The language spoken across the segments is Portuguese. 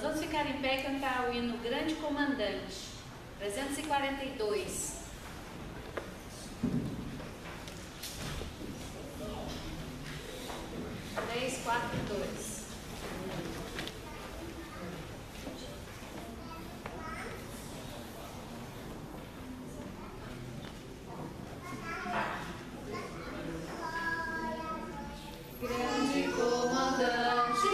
Nós vamos ficar em pé e cantar o hino Grande Comandante, 342. 3, 4, 2. Grande comandante,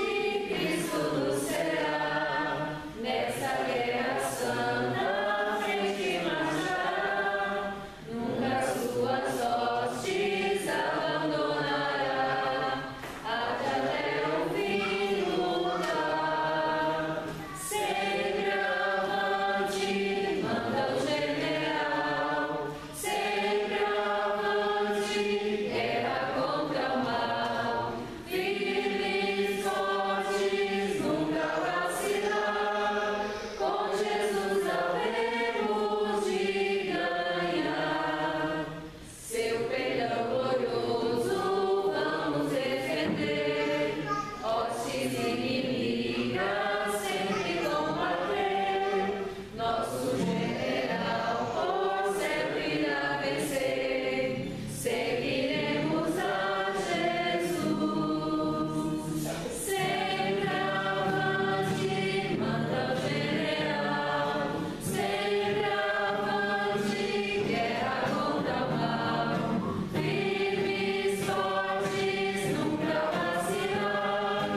Cristo nos será, nessa guerra santa, frente marchará, nunca suas hostes abandonará, até o fim lutar. Sempre avante, manda o general, sempre avante, guerra contra o mal. Firmes, fortes, nunca vacilar, com Jesus havemos de ganhar. Seu perdão glorioso vamos defender, hostes inimigas sempre combater. Nosso general por sempre irá vencer, seguiremos a Jesus. Sempre avante, manda o general, sempre avante, guerra contra o mal. Firmes, fortes, nunca vacilar,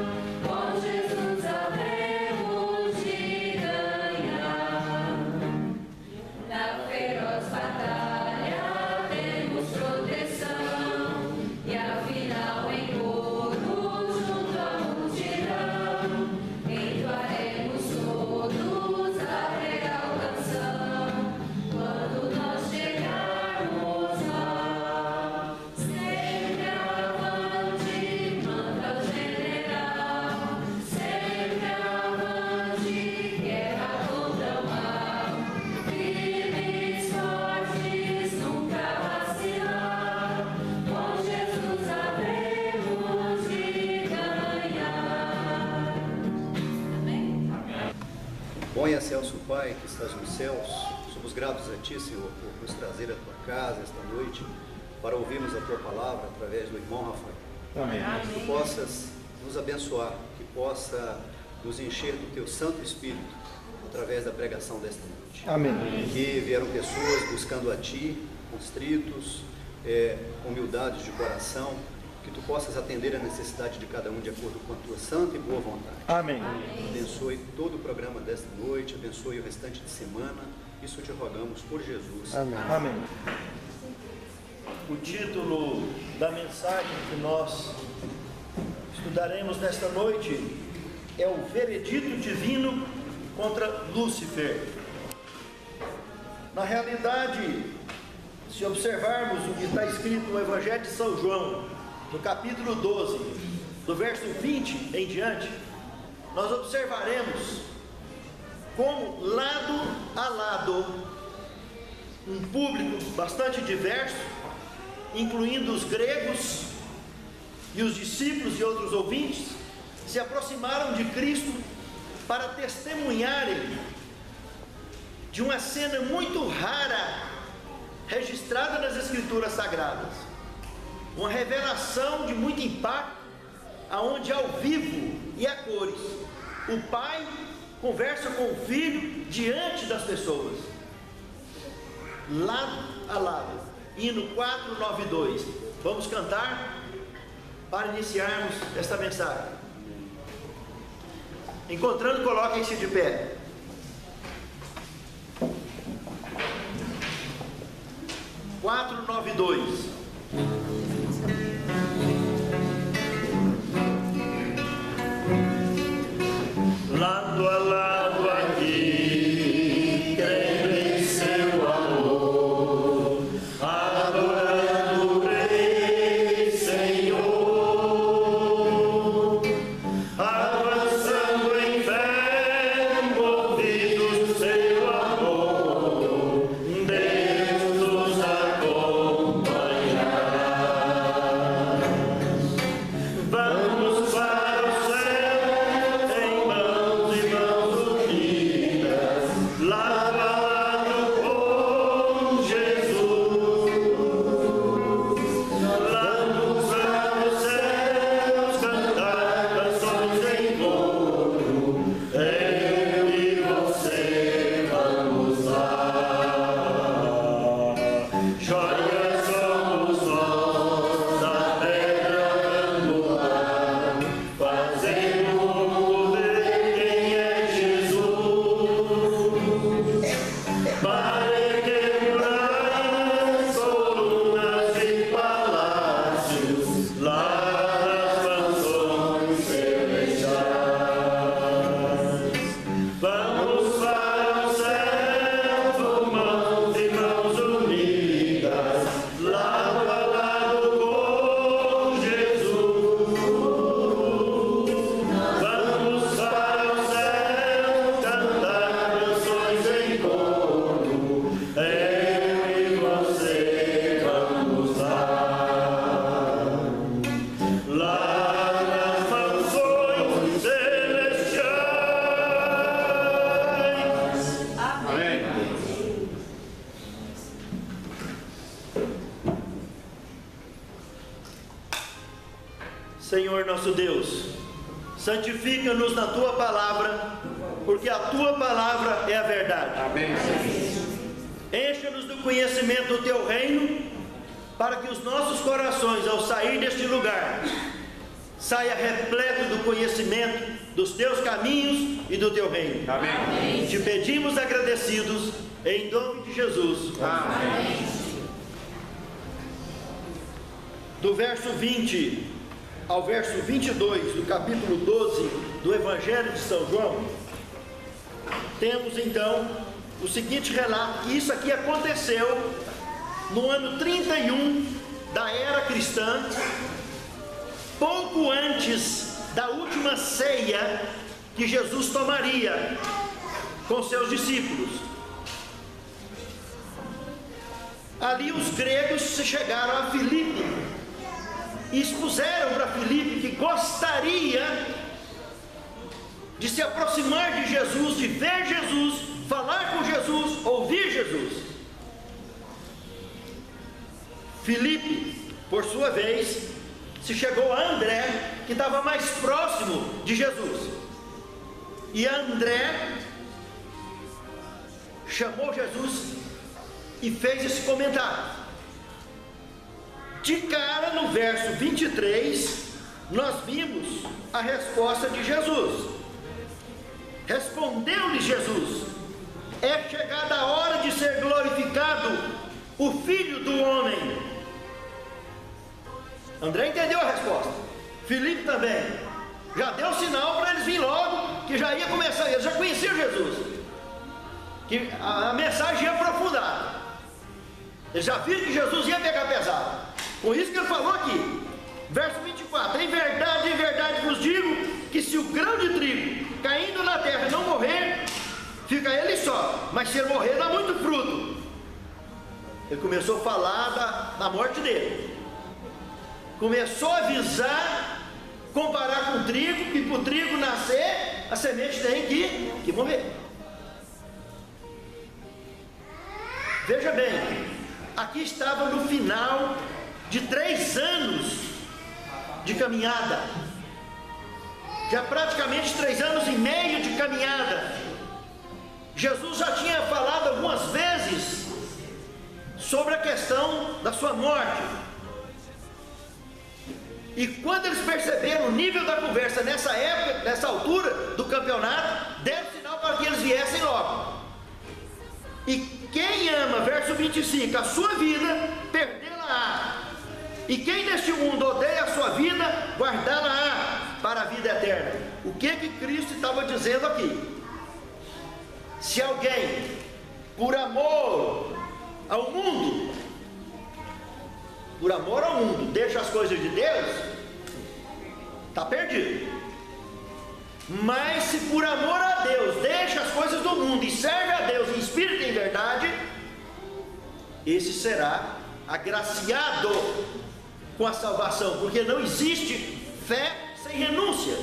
com Jesus havemos de ganhar. Na feroz batalha temos proteção, e afinal em coro junto à multidão entoaremos todos a real canção. Quando nós chegarmos lá, sempre avante, manda o general, sempre avante, guerra contra o mal. Firmes, fortes, nunca vacilar, com Jesus havemos de ganhar. Amém? Bom e excelso Pai que estás nos céus, somos gratos a Ti, Senhor, por nos trazer à Tua casa esta noite para ouvirmos a Tua palavra através do irmão Rafael. Amém. Que Tu possas nos abençoar, que possa nos encher do Teu Santo Espírito através da pregação desta noite. Amém. Que vieram pessoas buscando a Ti, constritos, humildades de coração, que Tu possas atender a necessidade de cada um de acordo com a Tua santa e boa vontade. Amém. Abençoe todo o programa desta noite, abençoe o restante de semana. Isso te rogamos por Jesus. Amém. Amém. O título da mensagem que nós estudaremos nesta noite é o Veredito Divino contra Lúcifer. Na realidade, se observarmos o que está escrito no Evangelho de São João, no capítulo 12, do verso 20 em diante, nós observaremos como lado a lado um público bastante diverso, incluindo os gregos e os discípulos e outros ouvintes, se aproximaram de Cristo para testemunharem de uma cena muito rara registrada nas Escrituras Sagradas, uma revelação de muito impacto, aonde ao vivo e a cores o Pai conversa com o Filho diante das pessoas, lado a lado. Hino 492. Vamos cantar para iniciarmos esta mensagem. Encontrando, coloquem-se de pé. Quatro, 9, 2. Lado a lado aqui, crendo em seu amor, adorando o Rei Senhor, avançando em fé, movidos do seu amor, Deus nos acompanhará. Vamos para o céu. Senhor nosso Deus, santifica-nos na Tua palavra, porque a Tua palavra é a verdade. Amém, Senhor. Encha-nos do conhecimento do Teu reino, para que os nossos corações, ao sair deste lugar, saia repleto do conhecimento dos Teus caminhos e do Teu reino. Amém. Te pedimos agradecidos, em nome de Jesus. Amém. Do verso 20 ao verso 22 do capítulo 12 do Evangelho de São João, temos então o seguinte relato, que isso aqui aconteceu no ano 31 da era cristã, pouco antes da última ceia que Jesus tomaria com seus discípulos. Ali os gregos chegaram a Filipe e expuseram para Filipe que gostaria de se aproximar de Jesus, de ver Jesus, falar com Jesus, ouvir Jesus. Filipe, por sua vez, se chegou a André, que estava mais próximo de Jesus. E André chamou Jesus e fez esse comentário. De cara, no verso 23, nós vimos a resposta de Jesus. Respondeu-lhe Jesus: é chegada a hora de ser glorificado o Filho do Homem. André entendeu a resposta, Filipe também, já deu sinal para eles virem logo, que já ia começar, eles já conheciam Jesus, que a mensagem ia aprofundar, eles já viram que Jesus ia pegar pesado. Com isso que ele falou aqui, verso 24: em verdade vos digo, que se o grão de trigo caindo na terra não morrer, fica ele só, mas se ele morrer dá muito fruto. Ele começou a falar da morte dele, começou a avisar, comparar com o trigo, que para o trigo nascer, a semente tem que morrer. Veja bem, aqui estava no final de 3 anos de caminhada, já praticamente 3 anos e meio de caminhada. Jesus já tinha falado algumas vezes sobre a questão da sua morte, e quando eles perceberam o nível da conversa nessa época, nessa altura do campeonato, deram sinal para que eles viessem logo. E quem ama, verso 25, a sua vida, perdê-la-á. E quem neste mundo odeia a sua vida, guardá-la-á para a vida eterna. O que Cristo estava dizendo aqui? Se alguém, por amor ao mundo, deixa as coisas de Deus, está perdido. Mas se por amor a Deus deixa as coisas do mundo e serve a Deus em espírito e em verdade, esse será agraciado com a salvação, porque não existe fé sem renúncia.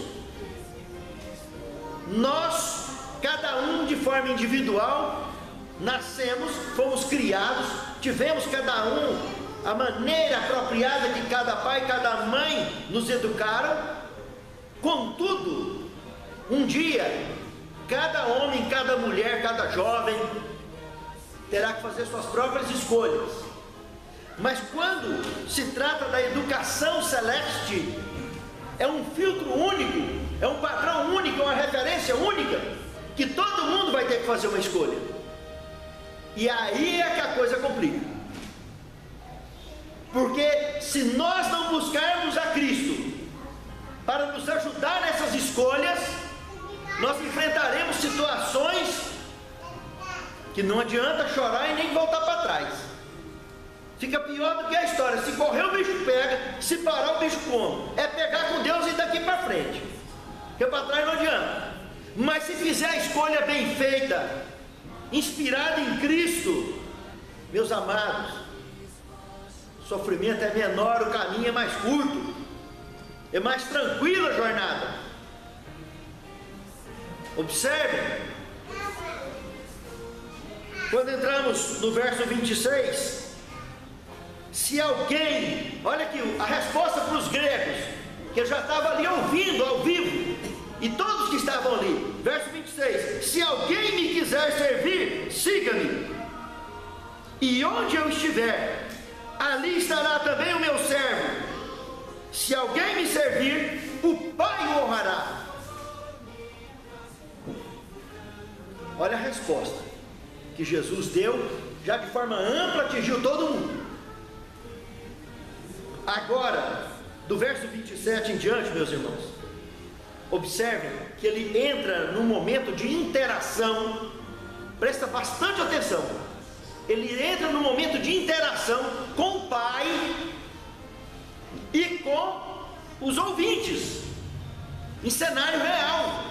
Nós, cada um de forma individual, nascemos, fomos criados, tivemos cada um a maneira apropriada que cada pai e cada mãe nos educaram. Contudo, um dia, cada homem, cada mulher, cada jovem terá que fazer suas próprias escolhas. Mas quando se trata da educação celeste, é um filtro único, é um padrão único, é uma referência única, que todo mundo vai ter que fazer uma escolha. E aí é que a coisa complica. Porque se nós não buscarmos a Cristo para nos ajudar nessas escolhas, nós enfrentaremos situações que não adianta chorar e nem voltar para trás. Fica pior do que a história: se correr o bicho pega, se parar o bicho come. É pegar com Deus e daqui para frente, porque para trás não adianta. Mas se fizer a escolha bem feita, inspirada em Cristo, meus amados, o sofrimento é menor, o caminho é mais curto, é mais tranquila a jornada. Observe, quando entramos no verso 26, se alguém, olha aqui a resposta para os gregos, Ele já estava ali ouvindo ao vivo, e todos que estavam ali. Verso 26: se alguém me quiser servir, siga-me, e onde eu estiver, ali estará também o meu servo. Se alguém me servir, o Pai o honrará. Olha a resposta que Jesus deu, já de forma ampla, atingiu todo mundo. Agora, do verso 27 em diante, meus irmãos, observem que ele entra num momento de interação. Presta bastante atenção. Ele entra num momento de interação com o Pai e com os ouvintes, em cenário real.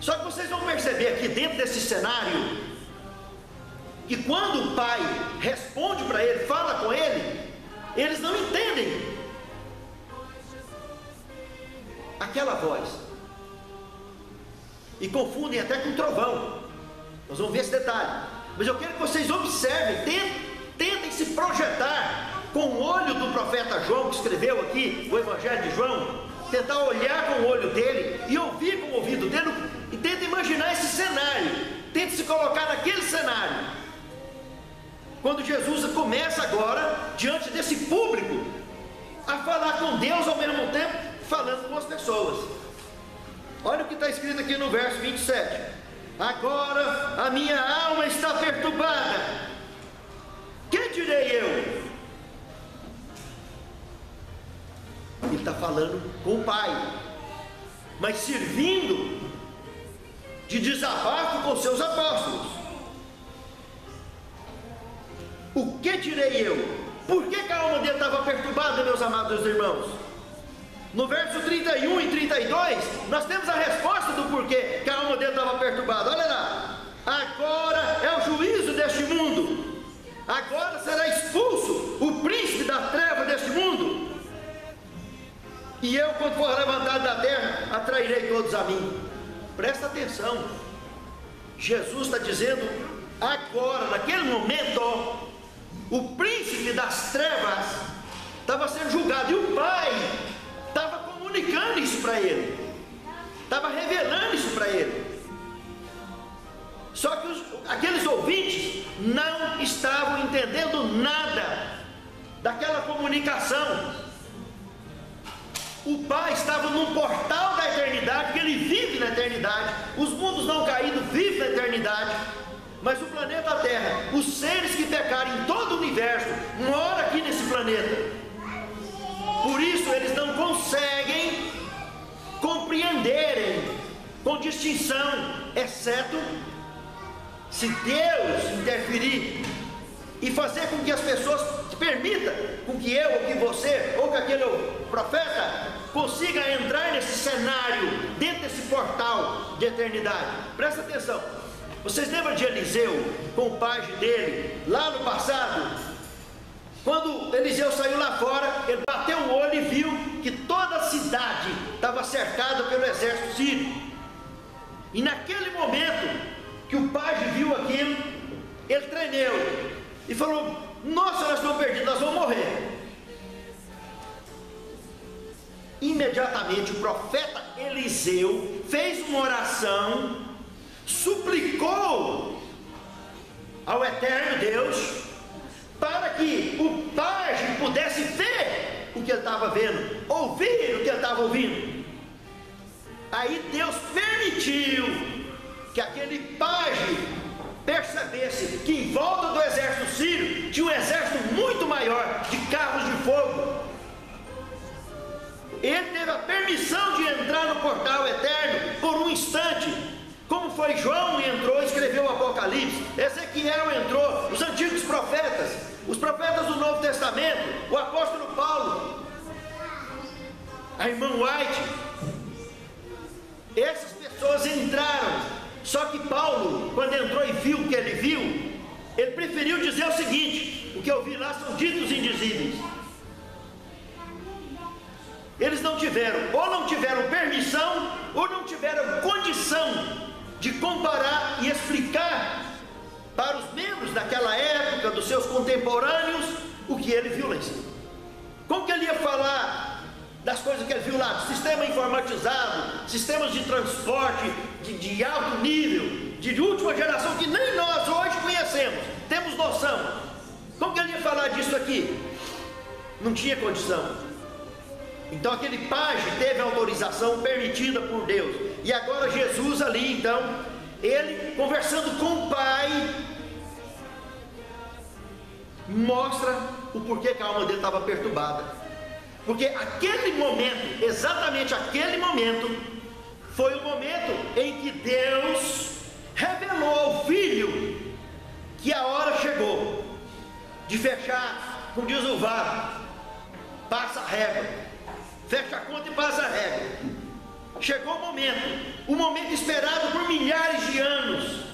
Só que vocês vão perceber aqui dentro desse cenário, que quando o Pai responde para ele, fala com ele, eles não entendem aquela voz, e confundem até com trovão. Nós vamos ver esse detalhe, mas eu quero que vocês observem, tentem se projetar com o olho do profeta João, que escreveu aqui o Evangelho de João, tentar olhar com o olho dele e ouvir com o ouvido dele, e tenta imaginar esse cenário, tente se colocar naquele cenário, quando Jesus começa agora, diante desse público, a falar com Deus ao mesmo tempo, falando com as pessoas. Olha o que está escrito aqui no verso 27: agora a minha alma está perturbada, que direi eu? Ele está falando com o Pai, mas servindo de desabafo com seus apóstolos. O que direi eu? Por que a alma dele estava perturbada, meus amados irmãos? No verso 31 e 32, nós temos a resposta do porquê que a alma dele estava perturbada. Olha lá: agora é o juízo deste mundo, agora será expulso o príncipe da treva deste mundo, e eu, quando for levantado da terra, atrairei todos a mim. Presta atenção, Jesus está dizendo agora, naquele momento, o príncipe das trevas estava sendo julgado, e o Pai estava comunicando isso para ele, estava revelando isso para ele. Só que aqueles ouvintes não estavam entendendo nada daquela comunicação. O Pai estava num portal da eternidade, porque Ele vive na eternidade. Os mundos não caídos vivem na eternidade, mas o planeta Terra, os seres que pecaram em todo o universo, moram aqui nesse planeta. Por isso eles não conseguem compreenderem com distinção, exceto se Deus interferir e fazer com que as pessoas, permita com que eu, ou que você, ou que aquele profeta consiga entrar nesse cenário, dentro desse portal de eternidade. Presta atenção. Vocês lembram de Eliseu com o pajem dele lá no passado? Quando Eliseu saiu lá fora, ele bateu o olho e viu que toda a cidade estava cercada pelo exército sírio. E naquele momento que o pajem viu aquilo, ele tremeu e falou: nossa, nós estamos perdidos, nós vamos morrer. Imediatamente o profeta Eliseu fez uma oração, suplicou ao eterno Deus para que o pajem pudesse ver o que ele estava vendo, ouvir o que ele estava ouvindo. Aí Deus permitiu que aquele pajem percebesse que em volta do exército sírio tinha um exército muito maior de carros de fogo. Ele teve a permissão de entrar no portal eterno por um instante, como foi João entrou e escreveu o Apocalipse, Ezequiel entrou, os antigos profetas, os profetas do Novo Testamento, o apóstolo Paulo, a irmã White. Essas pessoas entraram. Só que Paulo, quando entrou e viu o que ele viu, ele preferiu dizer o seguinte: o que eu vi lá são ditos indizíveis. Eles não tiveram, ou não tiveram permissão, ou não tiveram condição de comparar e explicar para os membros daquela época, dos seus contemporâneos, o que ele viu lá em cima. Como que ele ia falar das coisas que ele viu lá, sistema informatizado, sistemas de transporte de alto nível, de última geração, que nem nós hoje conhecemos, temos noção. Como que ele ia falar disso aqui? Não tinha condição. Então aquele pajem teve autorização permitida por Deus. E agora Jesus ali, então, ele conversando com o Pai, mostra o porquê que a alma dele estava perturbada. Porque aquele momento, exatamente aquele momento, foi o momento em que Deus revelou ao Filho que a hora chegou de fechar, como diz o VAR, passa a régua, fecha a conta e passa a régua. Chegou o momento esperado por milhares de anos,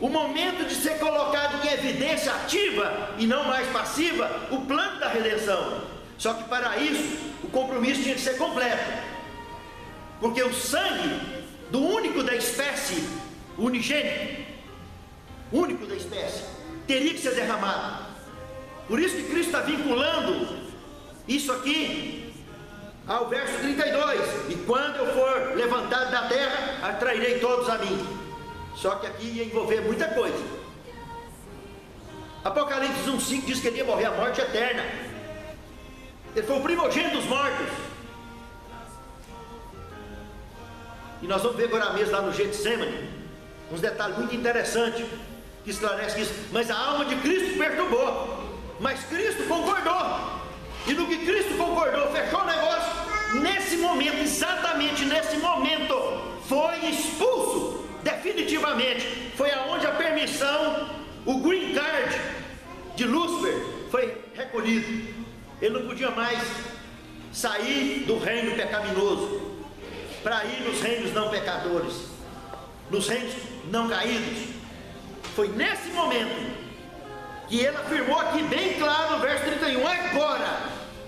o momento de ser colocado em evidência ativa e não mais passiva, o plano da redenção. Só que para isso, o compromisso tinha que ser completo, porque o sangue do único da espécie, unigênito, único da espécie, teria que ser derramado. Por isso que Cristo está vinculando isso aqui ao verso 32: e quando eu for levantado da terra, atrairei todos a mim. Só que aqui ia envolver muita coisa. Apocalipse 1,5 diz que ele ia morrer a morte eterna. Ele foi o primogênito dos mortos. E nós vamos ver agora mesmo lá no Getsemane uns detalhes muito interessantes que esclarecem isso. Mas a alma de Cristo perturbou, mas Cristo concordou. E no que Cristo concordou, fechou o negócio, nesse momento, exatamente nesse momento, foi expulso definitivamente. Foi aonde a permissão, o green card de Lúcifer foi recolhido. Ele não podia mais sair do reino pecaminoso para ir nos reinos não pecadores, nos reinos não caídos. Foi nesse momento que ele afirmou aqui bem claro no verso 31: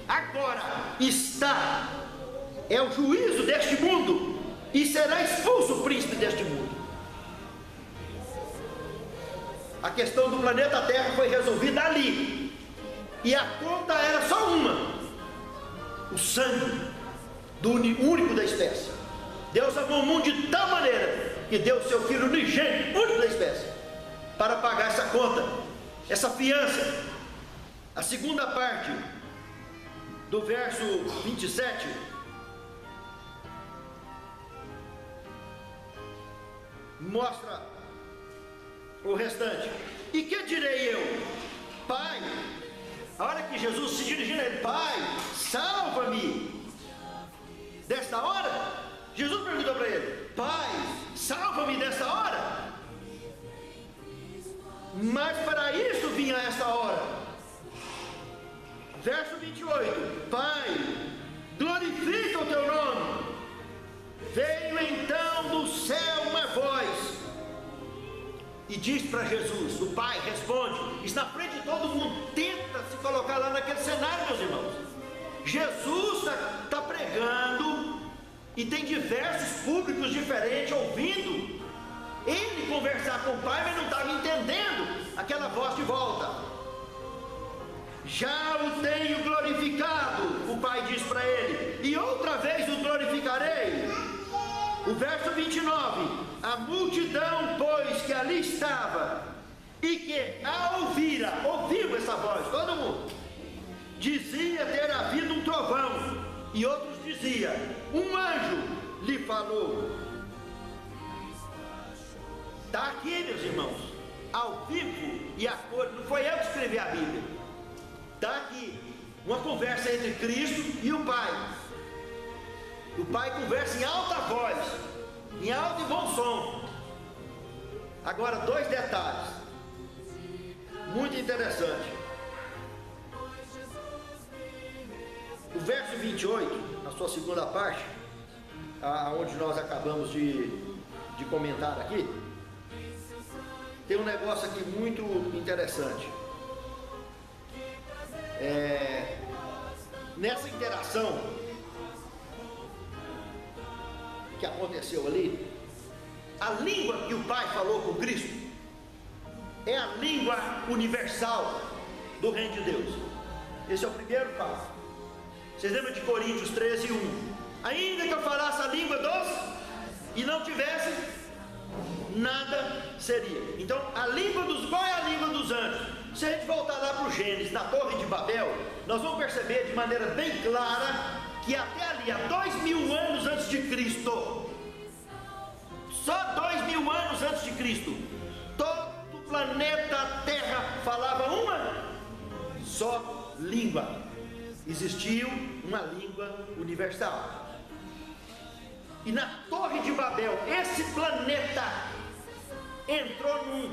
agora está, é o juízo deste mundo, e será expulso o príncipe deste mundo. A questão do planeta Terra foi resolvida ali, e a conta era só uma: o sangue do único da espécie. Deus amou o mundo de tal maneira que deu o seu Filho unigênito, único da espécie, para pagar essa conta, essa fiança. A segunda parte do verso 27 mostra o restante. E que direi eu? Pai, a hora que Jesus se dirigiu a ele: Pai, salva-me desta hora. Jesus perguntou para ele: Pai, salva-me desta hora. Mas para isso vinha esta hora. Verso 28: Pai, glorifica o teu nome. Veio então do céu uma voz e diz para Jesus, o Pai responde, está na frente de todo mundo, tenta se colocar lá naquele cenário, meus irmãos. Jesus está pregando e tem diversos públicos diferentes ouvindo ele conversar com o Pai, mas não estava entendendo aquela voz de volta. Já o tenho glorificado, o Pai diz para ele, e outra vez o glorificarei. O verso 29: a multidão, pois, que ali estava, e que a ouviu essa voz, todo mundo, dizia ter havido um trovão, e outros diziam, um anjo lhe falou. Está aqui, meus irmãos, ao vivo e a cor, não foi eu que escrevi a Bíblia, está aqui, uma conversa entre Cristo e o Pai. O Pai conversa em alta voz, em alto e bom som. Agora, dois detalhes muito interessantes. O verso 28, na sua segunda parte, onde nós acabamos de comentar aqui, tem um negócio aqui muito interessante. Nessa interação que aconteceu ali, a língua que o Pai falou com Cristo é a língua universal do reino de Deus. Esse é o primeiro passo. Vocês lembram de Coríntios 13, 1? Ainda que eu falasse a língua dos e não tivesse, nada seria. Então, a língua dos, qual é a língua dos anjos? Se a gente voltar lá para o Gênesis, na Torre de Babel, nós vamos perceber de maneira bem clara que até ali, há 2000 anos antes de Cristo, só 2000 anos antes de Cristo, todo o planeta Terra falava uma só língua. Existiu uma língua universal. E na Torre de Babel, esse planeta entrou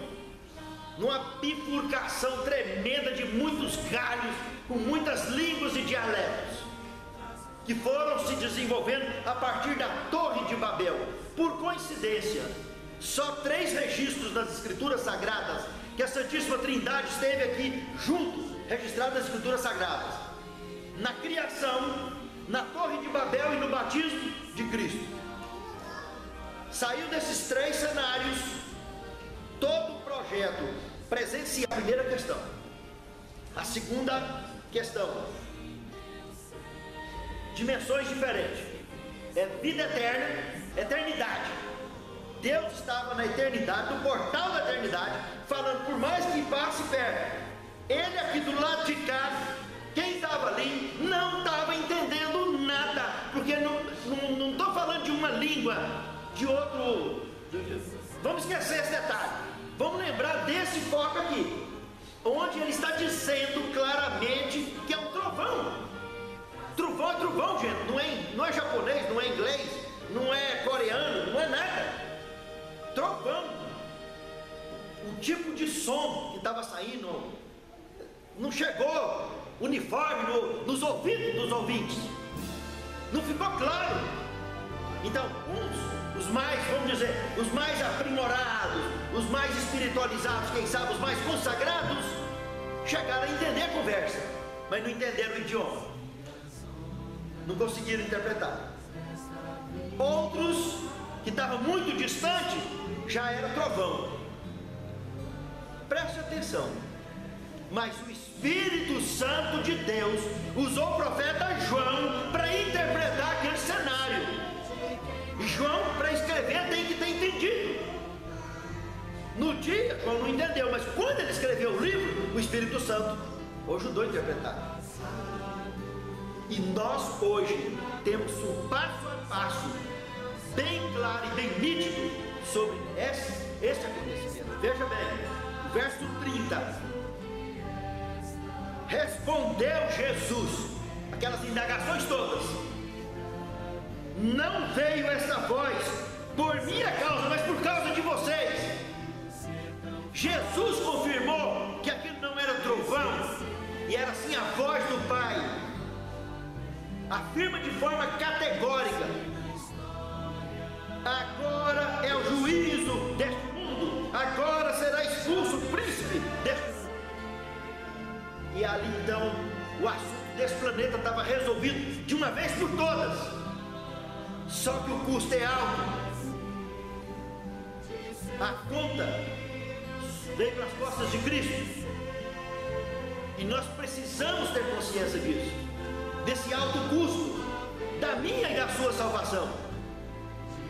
numa bifurcação tremenda de muitos galhos, com muitas línguas e dialetos, que foram se desenvolvendo a partir da Torre de Babel. Por coincidência, só 3 registros nas Escrituras Sagradas que a Santíssima Trindade esteve aqui junto, registrado nas Escrituras Sagradas: na criação, na Torre de Babel e no batismo de Cristo. Saiu desses 3 cenários todo o projeto presencial. A primeira questão. A segunda questão: dimensões diferentes. É vida eterna, eternidade. Deus estava na eternidade, no portal da eternidade, falando, por mais que passe perto. Ele aqui do lado de cá, quem estava ali não estava entendendo nada, porque não estou falando de uma língua de outro. Vamos esquecer esse detalhe. Vamos lembrar desse foco aqui, onde ele está dizendo claramente que é um trovão. Trovão é trovão, gente. Não é japonês, não é inglês, não é coreano, não é nada. Trovão. O tipo de som que estava saindo não chegou uniforme nos ouvidos dos ouvintes. Não ficou claro. Então, os mais, vamos dizer, os mais aprimorados, os mais espiritualizados, quem sabe, os mais consagrados, chegaram a entender a conversa, mas não entenderam o idioma. Não conseguiram interpretar. Outros, que estavam muito distantes, já era trovão. Preste atenção. Mas o Espírito Santo de Deus usou o profeta João para interpretar aquele cenário. João, para escrever, tem que ter entendido. No dia, João não entendeu, mas quando ele escreveu o livro, o Espírito Santo o ajudou a interpretar. E nós hoje temos um passo a passo bem claro e bem nítido sobre esse acontecimento. Veja bem, o verso 30. Respondeu Jesus, aquelas indagações todas: não veio esta voz por minha causa, mas por causa de vocês. Jesus confirmou que aquilo não era trovão, e era sim a voz do Pai. Afirma de forma categórica: agora é o juízo deste mundo, agora será expulso o príncipe deste mundo. E ali então o assunto desse planeta estava resolvido de uma vez por todas. Só que o custo é alto. A conta veio para as costas de Cristo, e nós precisamos ter consciência disso, desse alto custo da minha e da sua salvação.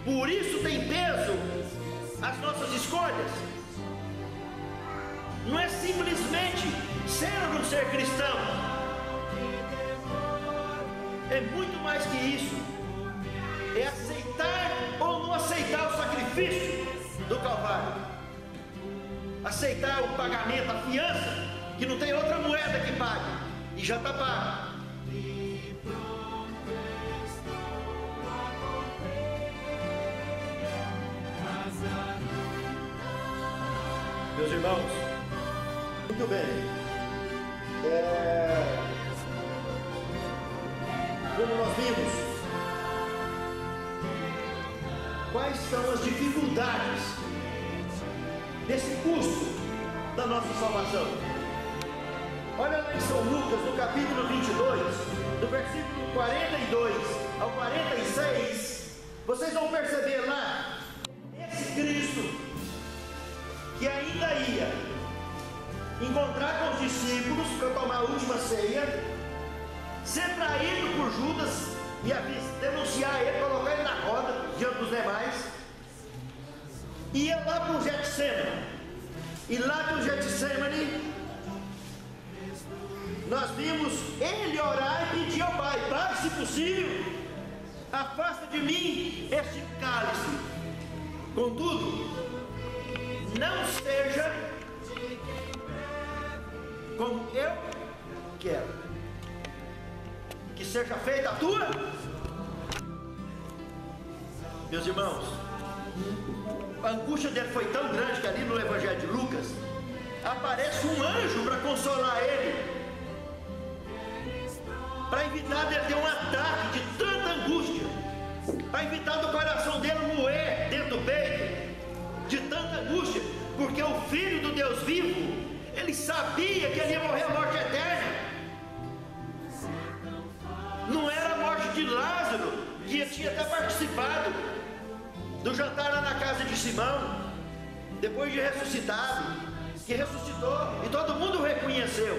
Por isso tem peso as nossas escolhas. Não é simplesmente ser ou não ser cristão, é muito mais que isso. É aceitar ou não aceitar o sacrifício do Calvário, aceitar o pagamento, a fiança, que não tem outra moeda que pague, e já está pago. Meus irmãos, muito bem. Como nós vimos, quais são as dificuldades desse custo da nossa salvação? Olha lá em São Lucas, no capítulo 22, do versículo 42 ao 46, vocês vão perceber lá, esse Cristo que ainda ia encontrar com os discípulos para tomar a última ceia, ser traído por Judas e denunciar ele, colocar ele na roda diante dos demais, ia lá para o Getsemane, e lá no Getsemane nós vimos ele orar e pedir ao Pai: Pai, se possível, afasta de mim este cálice, contudo, não seja como eu quero, que seja feita a tua. Meus irmãos, a angústia dele foi tão grande que ali no Evangelho de Lucas aparece um anjo para consolar ele, para evitar dele ter um ataque de tanta angústia, para evitar do coração dele moer dentro do peito de tanta angústia, porque o Filho do Deus vivo, ele sabia que ele ia morrer a morte eterna. Não era a morte de Lázaro, que tinha até participado do jantar lá na casa de Simão, depois de ressuscitado, que ressuscitou e todo mundo o reconheceu,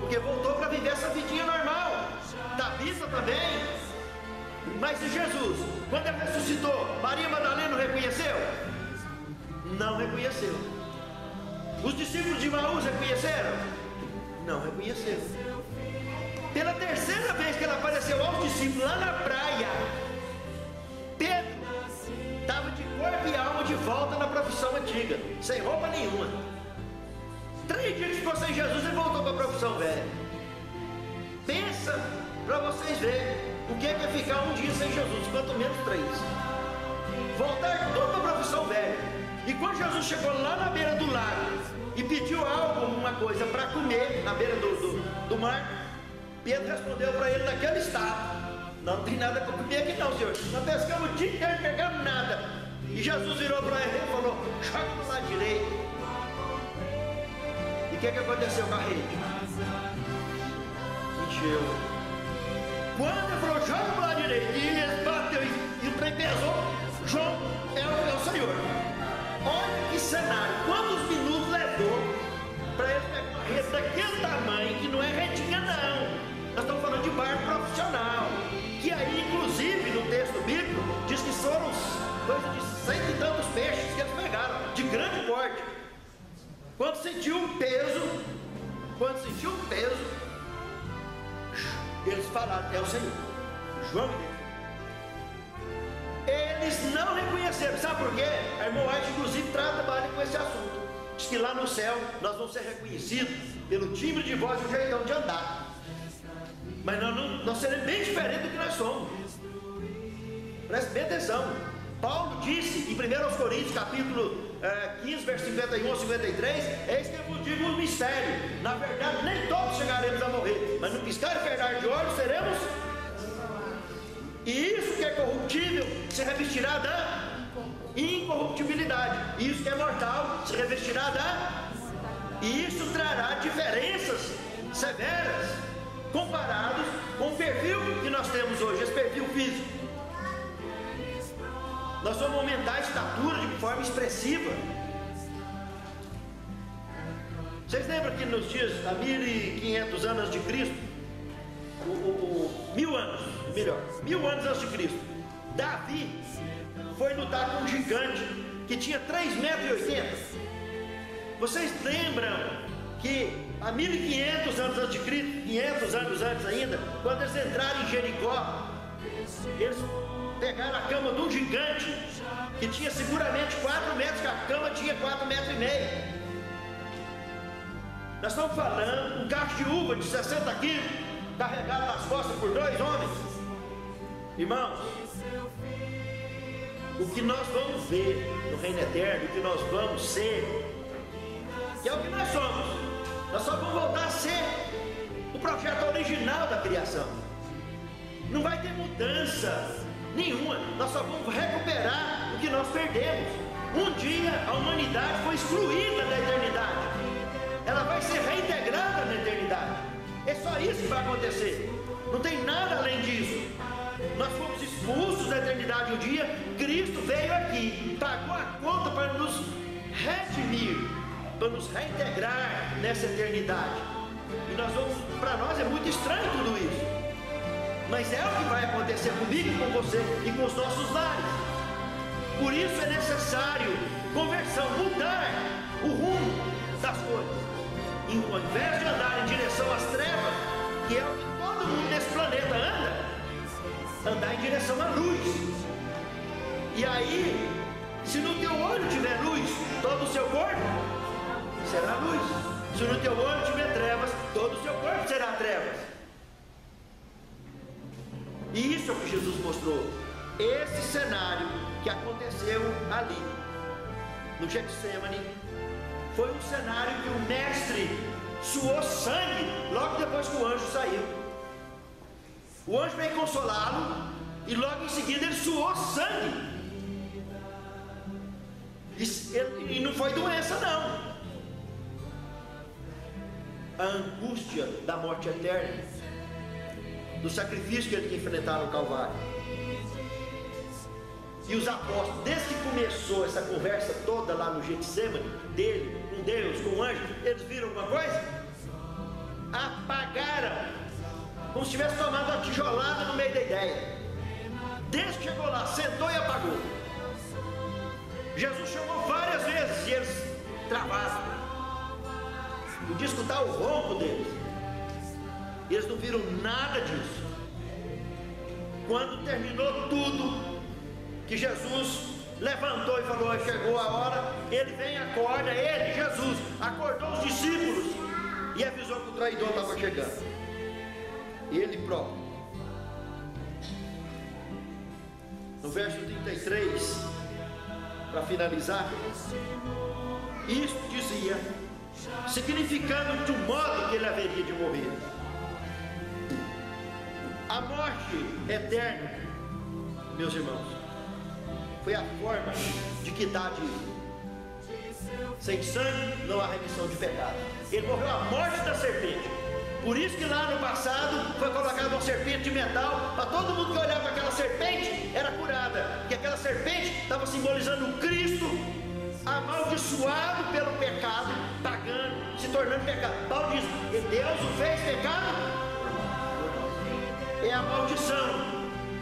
porque voltou para viver essa vidinha normal. Tabita também. Mas e Jesus, quando ele ressuscitou, Maria Madalena o reconheceu? Não reconheceu. Os discípulos de Emaús reconheceram? Não reconheceram. Pela terceira vez que ele apareceu aos discípulos lá na praia, Pedro estava de corpo e alma de volta na profissão antiga, sem roupa nenhuma. 3 dias que ficou sem Jesus e voltou para a profissão velha. Pensa para vocês verem o que é ficar um dia sem Jesus, quanto menos 3. Voltar tudo para a profissão velha. E quando Jesus chegou lá na beira do lago e pediu algo, uma coisa para comer na beira do mar, Pedro respondeu para ele naquele estado: não tem nada para comer aqui não, senhor. Nós pescamos o dia inteiro, não pegamos nada. E Jesus virou para ele e falou: joga do lado direito. E o que aconteceu com a rede? Encheu. Quando ele falou: joga do lado direito, e ele bateu e o trem pesou, João é o Senhor. Olha que cenário, quantos minutos levou para ele pegar uma rede daquele tamanho, que não é redinha não. Nós estamos falando de barco profissional, que aí inclusive no texto bíblico diz que foram coisa de 100 e tantos peixes que eles pegaram, de grande porte. Quando sentiu um peso, eles falaram: é o Senhor. João me deu. Eles não reconheceram, sabe por quê? A irmã White inclusive trabalha com esse assunto. Diz que lá no céu nós vamos ser reconhecidos pelo timbre de voz e o jeitão de andar. Mas nós seremos bem diferentes do que nós somos. Preste bem atenção. Paulo disse em 1 Coríntios capítulo 15, verso 51 a 53: eis que eu vos digo um mistério. Na verdade, nem todos chegaremos a morrer, mas no piscar e ferdar de olhos seremos. E isso que é corruptível se revestirá da incorruptibilidade. E isso que é mortal se revestirá da. E isso trará diferenças severas comparados com o perfil que nós temos hoje, esse perfil físico. Nós vamos aumentar a estatura de forma expressiva. Vocês lembram que nos dias há 1500 anos de Cristo, 1000 anos, melhor, 1000 anos antes de Cristo, Davi foi lutar com um gigante que tinha 3,80 metros. Vocês lembram que há 1500 anos antes de Cristo, 500 anos antes ainda, quando eles entraram em Jericó, eles pegaram a cama de um gigante que tinha seguramente 4 metros, que a cama tinha 4,5 metros. Nós estamos falando um cacho de uva de 60 quilos, carregado nas costas por 2 homens. Irmãos, o que nós vamos ver no reino eterno, o que nós vamos ser, que é o que nós somos. Nós só vamos voltar a ser o projeto original da criação. Não vai ter mudança nenhuma. Nós só vamos recuperar o que nós perdemos. Um dia a humanidade foi excluída da eternidade. Ela vai ser reintegrada na eternidade. É só isso que vai acontecer. Não tem nada além disso. Nós fomos expulsos da eternidade um dia. Cristo veio aqui, pagou a conta para nos redimir, para nos reintegrar nessa eternidade. E para nós é muito estranho tudo isso. Mas é o que vai acontecer comigo e com você e com os nossos lares. Por isso é necessário conversão, mudar o rumo das coisas. E ao invés de andar em direção às trevas, que é o que todo mundo nesse planeta anda, andar em direção à luz. E aí, se no teu olho tiver luz, todo o seu corpo será luz. Se no teu olho tiver trevas, todo o seu corpo será trevas. E isso é o que Jesus mostrou. Esse cenário que aconteceu ali, no Getsemane, foi um cenário que o mestre suou sangue logo depois que o anjo saiu. O anjo veio consolá-lo e logo em seguida ele suou sangue. E não foi doença não. A angústia da morte eterna, do sacrifício que ele tinha enfrentado no Calvário. E os apóstolos, desde que começou essa conversa toda lá no Getsemane, dele, com Deus, com o anjo, eles viram alguma coisa? Apagaram, como se tivesse tomado uma tijolada no meio da ideia. Desde que chegou lá, sentou e apagou. Jesus chamou várias vezes e eles travaram. Podia escutar o ronco deles. E eles não viram nada disso. Quando terminou tudo, que Jesus levantou e falou: chegou a hora, ele vem, acorda, ele, Jesus, acordou os discípulos e avisou que o traidor estava chegando. Ele próprio. No verso 33, para finalizar, isto dizia, significando de um modo que ele haveria de morrer. A morte eterna, meus irmãos, foi a forma de quitar a dívida. Sem sangue não há remissão de pecado. Ele morreu a morte da serpente. Por isso que lá no passado foi colocada uma serpente de metal, para todo mundo que olhava aquela serpente era curada, porque aquela serpente estava simbolizando o Cristo amaldiçoado pelo pecado, pagando, se tornando pecado. Paulo diz: e Deus o fez pecado? É a maldição.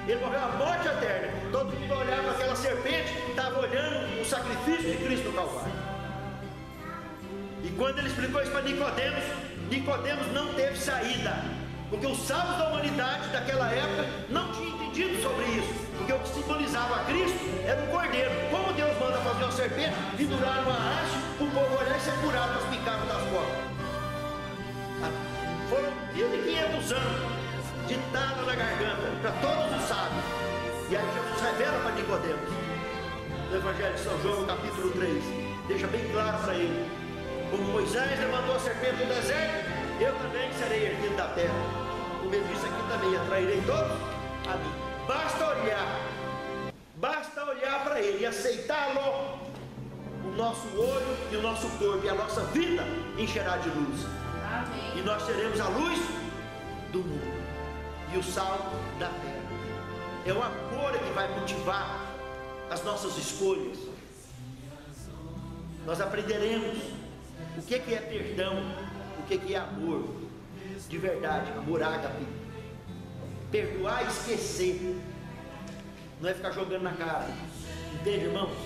Ele morreu a morte eterna. Todo mundo olhava aquela serpente, estava olhando o sacrifício de Cristo no Calvário. E quando ele explicou isso para Nicodemos, Nicodemos não teve saída, porque os sábios da humanidade daquela época não tinham entendido sobre isso, porque o que simbolizava a Cristo era um cordeiro. Como Deus manda fazer uma serpente, pendurar uma haste, o povo olhar e ser curado das picadas das costas. Foram 1500 anos de tala na garganta para todos os sábios. E aí Jesus revela para Nicodemos, no Evangelho de São João, capítulo 3, deixa bem claro para ele: como Moisés levantou a serpente no deserto, eu também serei erguido da terra. Como ele disse aqui também, atrairei todos a mim. Basta olhar para ele e aceitá-lo. O nosso olho e o nosso corpo e a nossa vida encherá de luz. Amém. E nós seremos a luz do mundo e o sal da terra. É o amor que vai motivar as nossas escolhas. Nós aprenderemos o que é perdão, o que é amor de verdade, amor ágape. Perdoar e esquecer, não é ficar jogando na cara, entende, irmãos?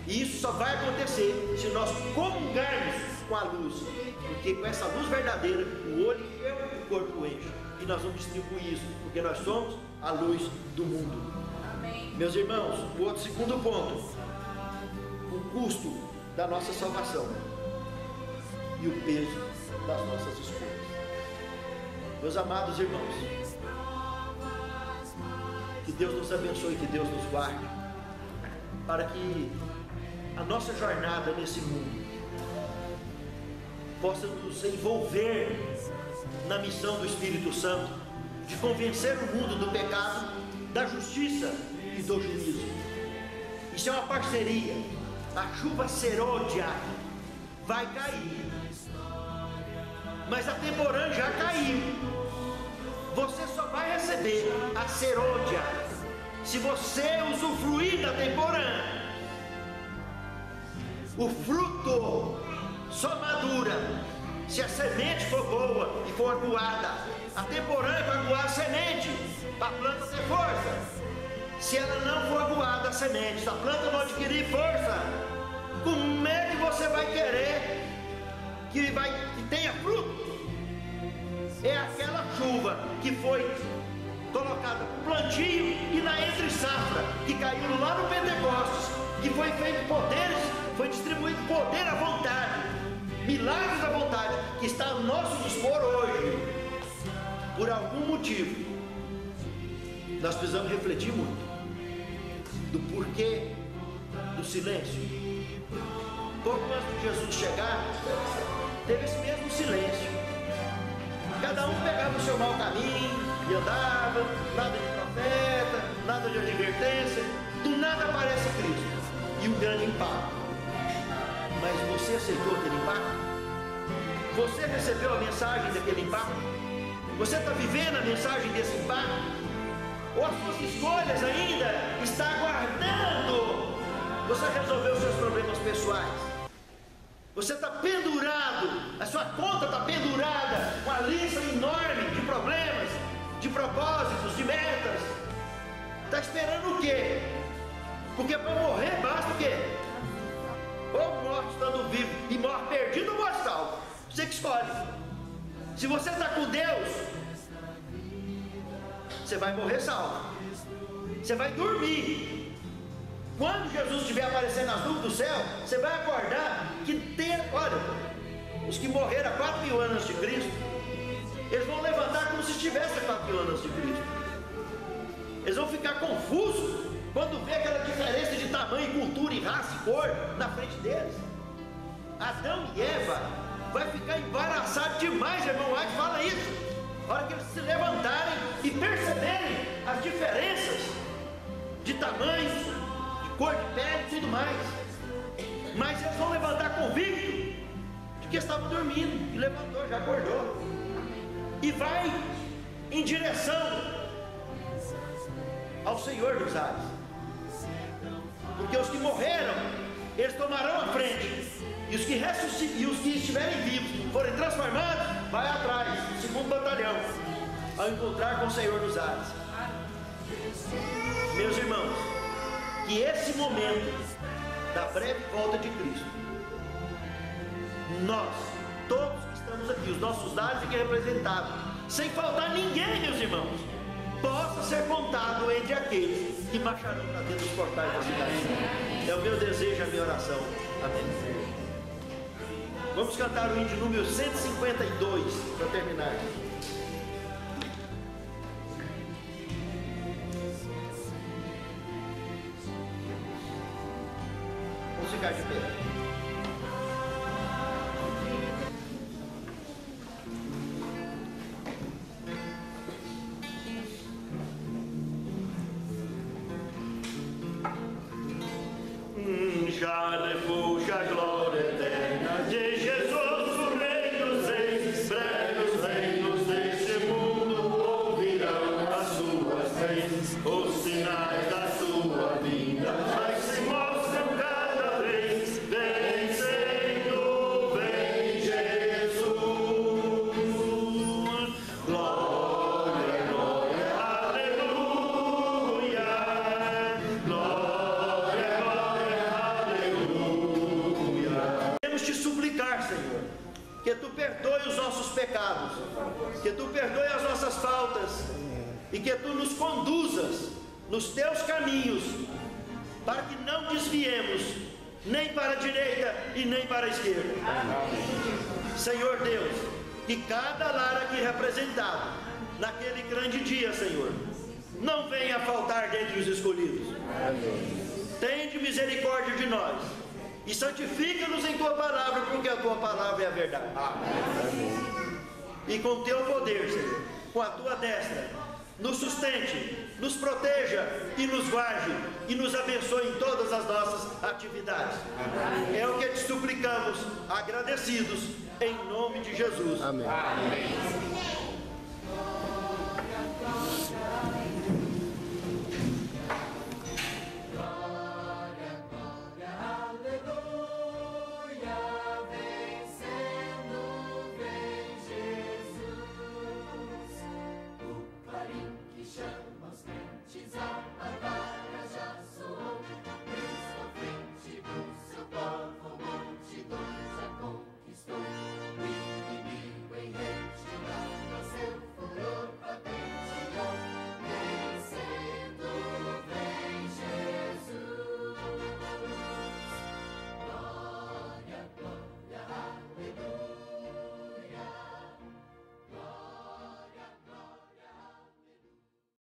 E isso só vai acontecer se nós comungarmos com a luz, porque com essa luz verdadeira o olho enche, o corpo enche, e nós vamos distribuir isso, porque nós somos a luz do mundo. Amém. Meus irmãos, o outro segundo ponto, o custo da nossa salvação e o peso das nossas escolhas. Meus amados irmãos, que Deus nos abençoe, que Deus nos guarde, para que a nossa jornada nesse mundo possa nos envolver na missão do Espírito Santo, de convencer o mundo do pecado, da justiça e do juízo. Isso é uma parceria. A chuva serôdia vai cair, mas a temporã já caiu. Você só vai receber a serôdia se você usufruir da temporã. O fruto só madura Se a semente for boa e for aguada, a temporânea vai aguar a semente, para a planta ter força. Se ela não for aguada a semente, se a planta não adquirir força, como é que você vai querer que tenha fruto? É aquela chuva que foi colocada no plantio e na entre safra, que caiu lá no Pentecostes, que foi feito poderes, foi distribuído poder à vontade, milagres à vontade, que está ao nosso dispor hoje. Por algum motivo, nós precisamos refletir muito do porquê do silêncio. Pouco antes de Jesus chegar, teve esse mesmo silêncio. Cada um pegava o seu mau caminho e andava, nada de profeta, nada de advertência. Do nada aparece Cristo e um grande impacto. Mas você aceitou aquele impacto? Você recebeu a mensagem daquele impacto? Você está vivendo a mensagem desse impacto? Ou as suas escolhas ainda está aguardando você resolver os seus problemas pessoais? Você está pendurado, a sua conta está pendurada, uma lista enorme de problemas, de propósitos, de metas. Está esperando o quê? Porque para morrer basta o quê? Ou morre estando vivo e morre perdido ou morre salvo. Você que escolhe. Se você está com Deus, você vai morrer salvo. Você vai dormir. Quando Jesus estiver aparecendo nas nuvens do céu, você vai acordar que tem, olha, os que morreram há 4.000 anos antes de Cristo, eles vão levantar como se estivessem há 4.000 anos antes de Cristo. Eles vão ficar confusos quando vê aquela diferença de tamanho, cultura, e raça e cor na frente deles. Adão e Eva vai ficar embaraçado demais, irmão White fala isso. A hora que eles se levantarem e perceberem as diferenças de tamanho, de cor de pele e tudo mais. Mas eles vão levantar convicto de que estavam dormindo. E levantou, já acordou. E vai em direção ao Senhor dos ares. Porque os que morreram, eles tomarão a frente. E os que estiverem vivos, forem transformados, vai atrás, segundo batalhão, ao encontrar com o Senhor dos ares. Meus irmãos, que esse momento da breve volta de Cristo, nós, todos que estamos aqui, os nossos lares aqui representados, sem faltar ninguém, meus irmãos, possa ser contado entre aqueles que marcharão para dentro dos portais da cidade. É o meu desejo, a minha oração. Amém. Vamos cantar o hino número 152 para terminar. Vamos ficar de pé. Já refugia a glória eterna de Jesus, o Rei dos Reis. Breves reinos deste mundo ouvirão as suas leis. Os sinais da sua vinda mas se mostram cada vez. Vem, Senhor, vem, Jesus. Glória, glória, aleluia. Glória, aleluia. Temos te suplicar, Senhor, que tu perdoe os nossos pecados, que tu perdoe as nossas faltas e que tu nos conduzas nos teus caminhos, para que não desviemos nem para a direita e nem para a esquerda. Senhor Deus, que cada lar aqui representado naquele grande dia, Senhor, não venha a faltar dentre os escolhidos. Tende misericórdia de nós e santifica-nos em tua palavra, porque a tua palavra é a verdade. E com teu poder, Senhor, com a tua destra, nos sustente, nos proteja e nos guarde e nos abençoe em todas as nossas atividades. É o que te suplicamos, agradecidos, em nome de Jesus. Amém.